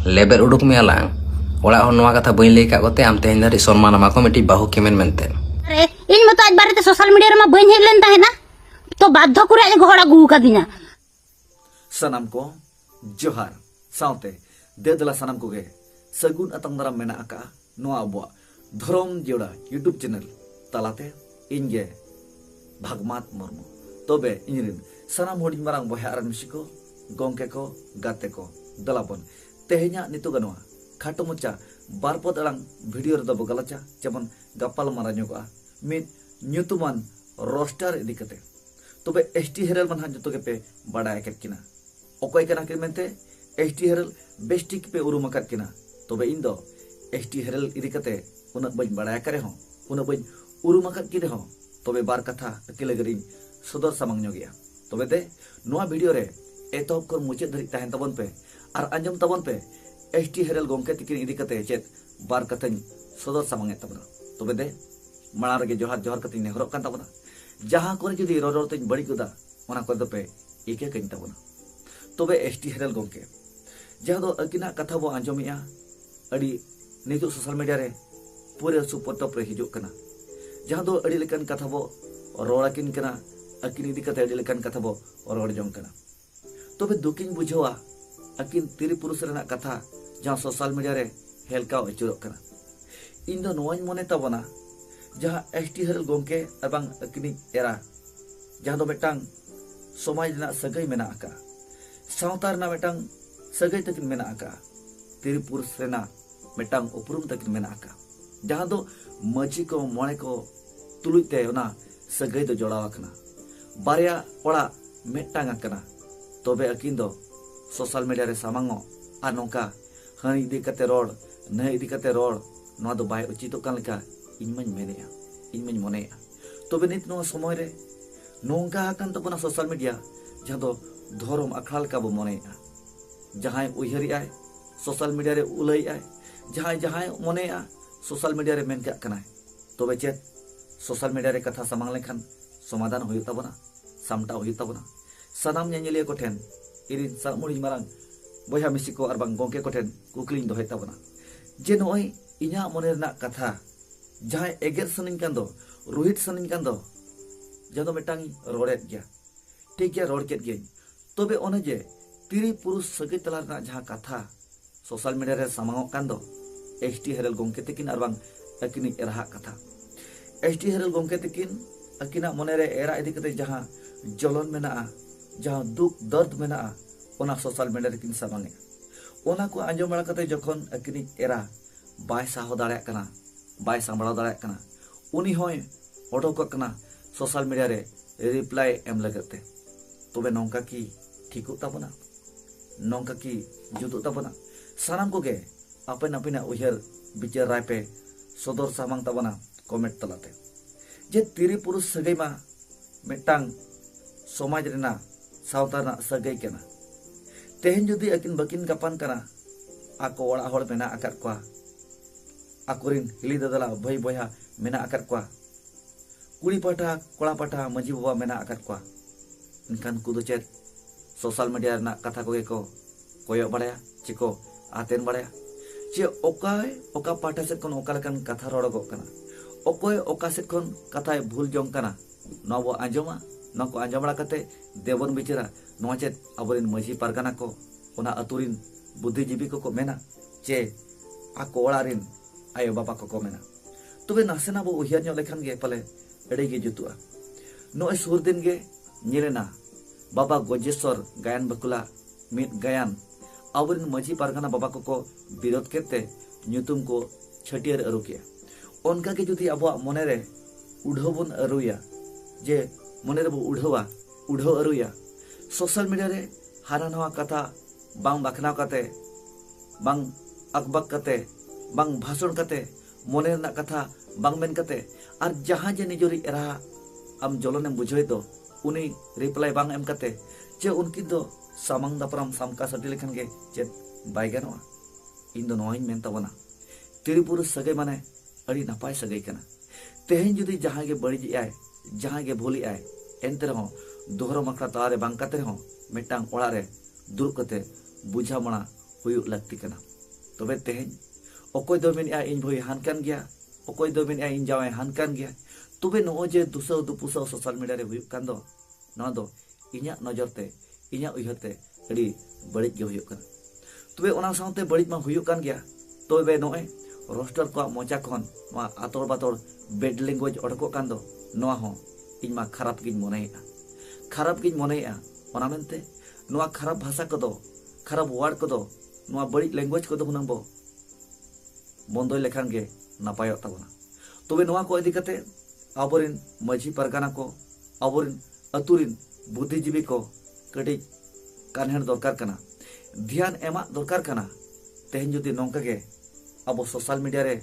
लेबेल उडुक मेलांग ओड़ा हन नोआ कथा बई लई का कोते आम तेहेन दारी सम्मान अमा को मिटी बाहु केमेन मेनते अरे इन मत आज बारे सोशल मीडिया रे मा बई हेज लेन ताहेना तो बाध्य करे आज घोड़ा गु का दिना सनम को जोहार साउते देदला सनम को गे सगुन अतंग दराम मेना आका नोआ अबवा धरम जोड़ा यूट्यूब चैनल तालाते इनगे भागमात मुर्मू तबे इनरिन सनाम हुडिंग मारांग बहा आर मिसिको गोंके को गाते को दलाबन तेहेnya नितो गनवा खाटो मुचा बारपद अलांग वीडियो रदा बगलाचा जेमन गप्पाल मारान्योगा मित न्यूतुमान रोस्टर इदी कते तबे एसटी हेरल मन हाजतो के पे बडाय केकिना ओकोय कना के मेनते एसटी हेरल बेस्टिक पे उरुम किना तबे इन दो एसटी हेरल इदी कते उना बई बडाय करे हो उना बई उरुम किदे हो तबे बार कथा अकेले गरिन सदर सामंग गया तबे दे नोआ वीडियो रे एतोब कर मुचे धरि ताहेन तबन पे आर अंजम तबन पे एसटी हेरल गोंके तिकिन इदी कते चेत बार कथाñ सदर सामंग तबना तबे दे माणा रे जोहार जोहार कते नेहरक कान तबना जहां करे जुदी रोड ते बड़ी गुदा ओना को दपे इके कइन तबना तबे एसटी हेरल गोंके जहां दो अकिना कथा बो अंजमिया अडी नितो सोशल मीडिया रे पूरे सुपरटॉप रे हिजुक कना जहां दो अडी लेकन कथा बो रोड़ाकिन कना अकिन इदी कते अडी लेकन कथा बो रोड़ जों कना तबे दुकिन बुझवा अकिन तिरी पुरुष रेना कथा जहां सोशल मीडिया रे हेलका अचुरक कना इन दो नोवाñ मने तबना जहां एसटी हेरल गोंके एबं अकिनी एरा जहां दो मेटांग समाज रेना सगई मेना आका सावता रेना मेटांग सगई तकिन मेना आका तिरी पुरुष रेना मेटांग उपरुम तकिन मेना आका जहां दो मजी को मोणे को तुलुते ओना सगई दो जोड़ावा कना बारिया ओड़ा मेटांग आकना तबे अकिन दो सोशल मीडिया रे सामंगो आ नोका हन इदी कते रोड न इदी कते रोड नो दो बाय उचित कान लेका इनमन मेनेया इनमन मोनेया तबे नित नो समय रे नोंका कान तबना सोशल मीडिया जहां दो धर्म अखाल का बो मोनेया जहां उहरी आय सोशल मीडिया रे उलई आय जहां मोनेया सोशल मीडिया रे मेन का कनाय तबे चेत सोशल मीडिया रे कथा सामंग लेखान समाधान हुई तबना सामटा हुई तबना सनाम ᱧᱮᱧᱮᱞᱤᱭᱟᱹ कोठेन इरिन सामुड़ी मारांग बया मिसिको और बांग गोंके कोठेन कुकलिंग दोहे तबना जे नोय इना मने रना कथा जहां एगेर सनिन कान दो रोहित सनिन कान दो जदो मेटांग रोड़ेत गया ठीक गया रोड़ केत गया तबे ओने जे तिरी पुरुष सगै तला रना जहां कथा सोशल मीडिया रे सामांग कान दो एसटी हेरल गोंके तकिन और बांग अकिनी एरहा कथा एसटी हेरल गोंके तकिन अकिना मने रे एरा इदी कते जहां जलन मेना जहां दुख दर्द मेना ओना सोशल मीडिया रे किन सामंगे ओना को आंजम बड़ा कते जखन अकिनी एरा बाय साहो दाड़े कना बाय सांबड़ा दाड़े कना उनी होय ओडोक कना सोशल मीडिया रे रिप्लाई एम लगते तबे नोंका की ठीकु तबना नोंका की जुतु तबना सानाम को गे अपन अपिना उहर विचार राय पे सदर सामंग तबना कमेंट तलाते जे तिरी पुरुष सगै मा मेटांग समाज रेना सावताना सगै केना तेहेन जुदी अकिन बकिन गापान कना आको ओड़ा होड़ मेना आकात कोआ आकुरिन हिली दादला भाई बया मेना आकात कोआ कुड़ी पाठा कोड़ा पाठा मजी बाबा मेना आकात कोआ इनकान कुदो चेत सोशल मीडिया रेना कथा को गेको कोयो बड़ाया चिको आतेन बड़ाया जे ओकाय ओका पाठा से कोन ओका लकन कथा रोड़गो कना ओकोय ओका से कोन कथाय भूल जों कना नबो आंजमा नको आंजमड़ा कते देवन बिचारा नोआ चेत अबरिन मजी पारगाना को ओना अतुरिन बुद्धिजीवी को मेना चे आको ओड़ारिन आयो बाबा को मेना तबे नासेना बो उहियार ᱧᱚᱜ लेखान गे पले एडे गे जुतुआ नोय सुर दिन गे ᱧᱮᱞᱮᱱᱟ बाबा गजेश्वर गायन बकुला मित गायन अबरिन मजी पारगाना बाबा को विरोध केते ᱧᱩᱛᱩᱢ को छटियर अरुके ओनका के जुदी अबो मने रे उढोबन अरुया जे मने रे बो उढवा उढो अरुया सोशल मीडिया रे हाना नवा कथा बांग बाखना कते बांग अकबक कते बांग भाषण कते मने रना कथा बांग मेन कते और जहां जे निजोरी एरा आम जलने बुझे तो उनी रिप्लाई बांग एम कते जे उनकी दो सामंग दापराम सामका सटी लेखन गे जे बाय गनवा इन दो नोइन मेन तबना तिरी पुरुष सगै माने अड़ी नपाय सगै कना तेहेन जुदी जहां गे बड़ी आय जहां गे भूली आय एंते रहो दोहरो मखरा तारे बांग कते रहो मेटांग ओड़ा रे दुर कते बुझा मणा हुयु लगती कना। तबे तेहें अकोय दो मेन इन भई हान कान गया अकोय दो मेन इन जावे हान कान गया तबे नो जे दुसौ दुपुसौ सोशल मीडिया रे हुयुक कान दो ना दो इन्या नजर ते इन्या उयहर ते अड़ी बड़िज गे हुयुक कान तबे ओना साउते बड़िज मा हुयुक कान गया तबे नोए रोस्टर को मोचा खन मा आतोर बातोर बेड लैंग्वेज ओडको कान दो नोआ हो इन मा खराब गिन मोनेया ओना मेनते नोआ खराब भाषा कदो खराब वर्ड कदो नोआ बड़िज लैंग्वेज कदो हुनंग बो बंदोय लेखान गे नापायोग ताबोना तबे नोआ को इदि कते आबोरिन माझी परगाना को आबोरिन अतुरिन बुद्धिजीवी को कड़ी कानहेर दरकार कना ध्यान एमा दरकार कना तेहन जुदी नोंका गे अब सोशल मीडिया रे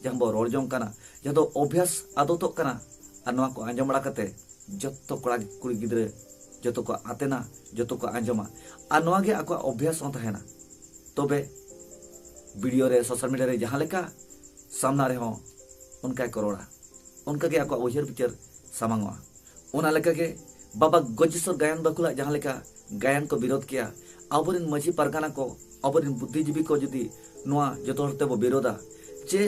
जहां बो रोड जों कना जहां दो अभ्यास आदतोग कना और नोआ को आंजम बड़ा कते जत्तो कोड़ा कुड़ी गिद्रे जतो को आतेना जतो को आंजमा और नोआ गे आको अभ्यास हों तहेना तबे वीडियो रे सोशल मीडिया रे जहां लेका सामना रे हों उनका करोड़ा उनका गे आको उजर पिक्चर सामांगवा ओना लेका गे बाबा गजेश्वर गायन बाकुला जहां लेका गायन को विरोध किया आबोरिन माझी परगाना को आबोरिन बुद्धिजीवी को जुदी नोआ जतो हरते बो विरोधा जे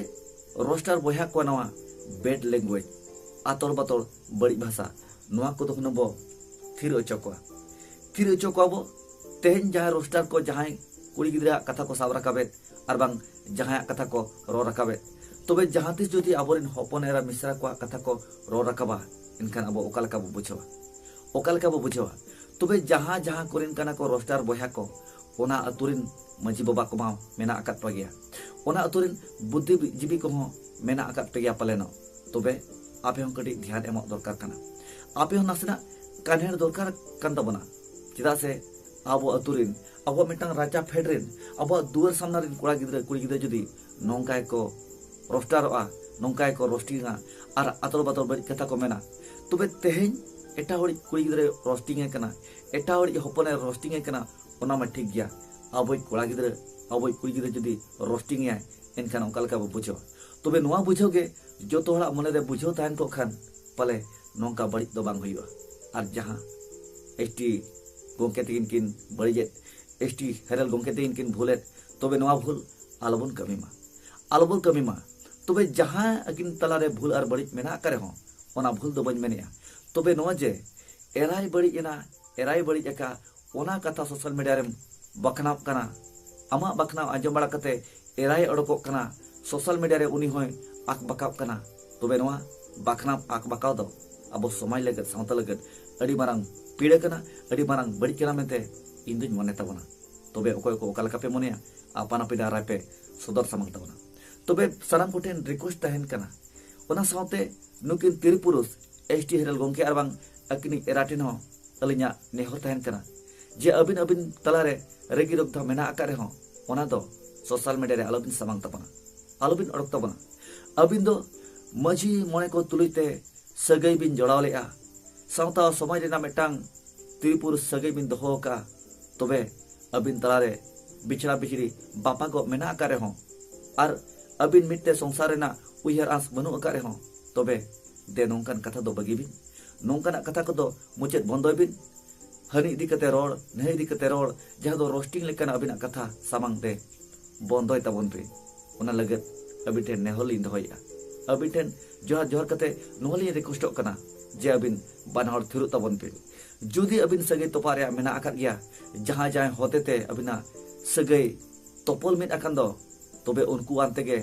रोस्टार बया को नोआ बेड लैंग्वेज आतोर बातोर बड़ी भाषा नोआ को तो बो थिर अचोकवा बो तेहन जहां रोस्टार को जहां कुड़ी गिद्रा कथा को साब राकाबे और बांग जहां कथा को रो राकाबे तबे जहां तिस जुदी आबोरिन हपन एरा मिश्रा को कथा को रो राकाबा इनखान अब ओकालका बो बुझेवा तबे जहां जहां कोरिन काना को रोस्टार बया को ओना अतुरिन माझी बाबा को मा मेना आकात पगिया ओना अतुरिन बुद्धिजीवी को मेना आकात पगिया पालेनो तबे आपे हम कड़ी ध्यान एमो दरकार कना आपे हम नासना कानहेर दरकार कान ताबोना चेदा से आबो अतुरिन आबो मिटांग राजा फेडरिन आबो दुआर सामना रिन कोड़ा गिद्रा कुड़ी गिद्रा जुदी नोंकाय को रोस्टारोआ नोंकाय को रोस्टिंगा और आतोर बातोर बड़ी कथा को मेना तबे तेहेन एटा हड़ी कुड़ी गिद्रा रोस्टिंग है कना एटा हड़ी हपने रोस्टिंग है कना ओना मा ठीक गया आबो कोड़ा गिद्रा आबो कुड़ी गिद्रा जुदी रोस्टिंग है एनखान ओकालका बो बुझो तबे नोआ बुझो गे जतो हड़ा मने रे बुझो ताहन को खान पाले नोंका बड़ी दो बांग हुइवा और जहां एसटी गोंके तीन किन बड़ीजे एसटी हेरल गोंके तीन किन भूले तबे नोआ भूल आलोबन कमीमा तबे जहां अकिन तलारे भूल और बड़ी मेना करे हो ओना भूल दो बन मेनिया तबे नोआ जे एराय बड़ी एका ओना कथा सोशल मीडिया रे बखनाव कना आमा बखनाव आंजम बड़ा कते एराय अडको कना सोशल मीडिया रे उनी होय आक बकाव कना तबे नोआ बखनाव आक बकाव दो अब समाज लगत सावता लगत अड़ी मारंग पीड़े कना अड़ी मारंग बड़ी कना मेते इन दुñ मने ताबना तबे अकोय को ओकालका पे मनेया आपन आपे दाराय पे सदर सामंग ताबना तबे साराम कोठेन रिक्वेस्ट तहन कना ओना सावते नुकिन तिरि पुरुष एसटी हेरल गोंके आर बांग अकिनी एराटिन हो अलिnya नेहर तहन कना जे अबिन तलारे रेगी रोगधा मेना आकारे हो ओना दो सोशल मीडिया रे आलोबिन सामंग ताबना आलोबिन अडक ताबना अबिन दो माझी मने को तुलिते सगई बिन जोड़ाव लेआ सावता समाज रेना मेटांग तिरि पुरुष सगई बिन दोहो का तबे अबिन तलारे बिछड़ा बिछड़ी बापा को मेना आकारे हो और अबिन मिट्टे संसार रेना उयहर आस बनु आकारे हो तबे दे नोंकान कथा दो बगी बिन नोंकान कथा को दो मुचेद बंदोय बिन हनी इदी कते रोड नहीं इदी कते रोड जहां दो रोस्टिंग लेकन अबिना कथा सामांग दे बंदोय ताबन पे ओना लगत अबिन ठेन नेहलिन दोहया अबिन ठेन जोहार जोहार कते नोहली रिक्वेस्ट कना जे अबिन बानहर थिरु ताबन पे जुदी अबिन सगई तोपारे मेना आकात गया जहां जहां होतेते अबिना सगई तोपल मिट आकान दो तबे उनको आनते गे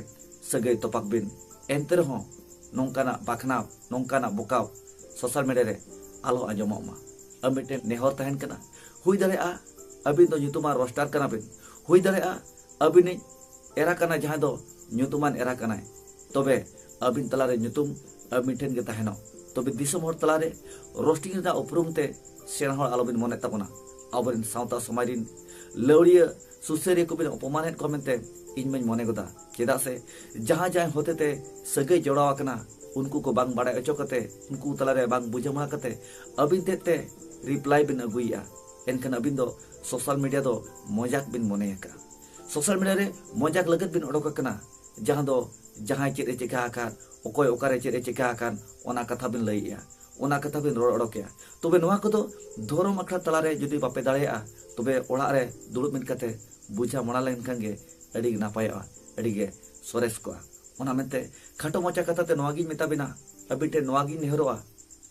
सगई तोपाक बिन एंते रहो नोंकाना बाखनाव नोंकाना बोकाव सोशल मीडिया रे आलो आंजममा अमिटे नेहर तहन कना हुई दाड़ेआ अबिन दो nyutuman रोस्टार कना बिन हुई दाड़ेआ अबिन एरा कना जहां दो nyutuman एरा कना तबे अबिन तलारे nyutum अबिन ठेन गे तहनो तबे दिसम हर तलारे रोस्टिंग दा उपरुमते सेना हर आलोबिन मने ताबना आबरिन सावता समाजिन लौड़िया सुसेरिया को बिन अपमानित को मेनते इन में मने गोदा चेदा से जहां जहां होते ते सगई जोड़ाव कना उनको को बांग बाड़ाय अचो कते उनको तलारे बांग बुझमा कते अबिन ते रिप्लाई बिन अगुइया एनखान अबिन दो सोशल मीडिया दो मजाक बिन मनेका सोशल मीडिया रे मजाक लगत बिन ओडोक कना जहां दो जहां चेरे चिका आकार ओकोय ओकारे चेरे चिका आकार ओना कथा बिन लइया ओना कथा बिन रोड ओडोकया तबे नोआ को दो धर्म अखड़ा तलारे जुदी बापे दाड़ेया तबे ओड़ा रे दुड़ुब मिन कते बुझा मणा लेनखान गे अड़ी नापाया अड़ी गे सोरेस को ओना मेंते खाटो मचा कथा ते नोवागी मेता बिना अबिन ठे नोवागी नेहरोआ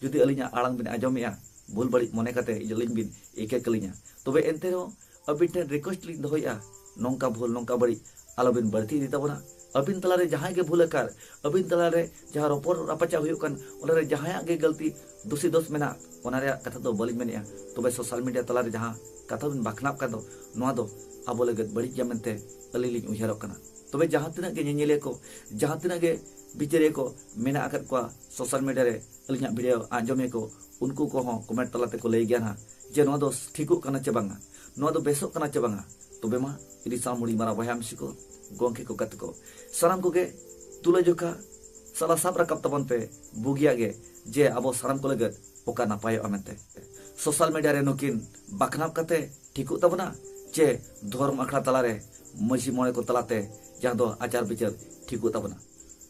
जुदी अलिया आड़ांग बिन आजमेया भूल बड़ी मने कते इलिन बिन एके कलिया तबे एनते रो अबिन ठे रिक्वेस्ट लिन दोया नोंका भूल नोंका बड़ी आलोबिन बढ़ती दी तबना अबिन तलारे जहां के भूल कर अबिन तलारे जहां रोपर रापाचा हुयो कन ओलारे जहां के गलती दोषी दोष मेना ओनारे कथा दो बलिन मेनिया तबे सोशल मीडिया तलारे जहां कथा बिन बाखनाप का दो नोआ दो आबो लगत बड़ी जमनते अलिलिन उयहारो कना तबे जहां तिना के नेले को जहां तिना के बिचारे को मेना आकत को सोशल मीडिया रे अलिया वीडियो आंजमे को उनको को हो कमेंट तलाते को लई गया ना जे नोआ दो ठीकु कना चे बांगा नोआ दो बेसो कना चे बांगा तबे मा इदी सामुड़ी मारा बहामसी को गोंके को कत को साराम को गे तुला जोखा साला साब रकब तबन पे बुगिया गे जे अबो साराम को लगत ओका नापाय अमेते सोशल मीडिया रे नुकिन बाखनाप कते ठीकु तबना जे धर्म अखड़ा तलारे मसी मोने को तलाते जहां दो आचार विचार ठीकु तबना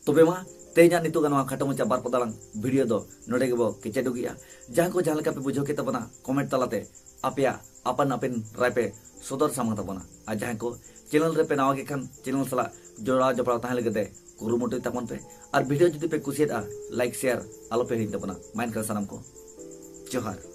तबे मा तेजा नितु गनवा खाटो मचा बार पदालांग वीडियो दो नोडे गेबो केचे दुगिया जहां को जहां लका पे बुझो के तबना कमेंट तलाते आपेया अपन अपन राय पे सदर सामंग तबना आ जहां को चैनल रे पे नवा के खान चैनल सला जोड़ा जपड़ा ताहे लगते कुरुमुटु तपन पे और वीडियो जुदी पे कुसियता लाइक शेयर आलो पे हिंद तबना माइन कर सनम को जोहार।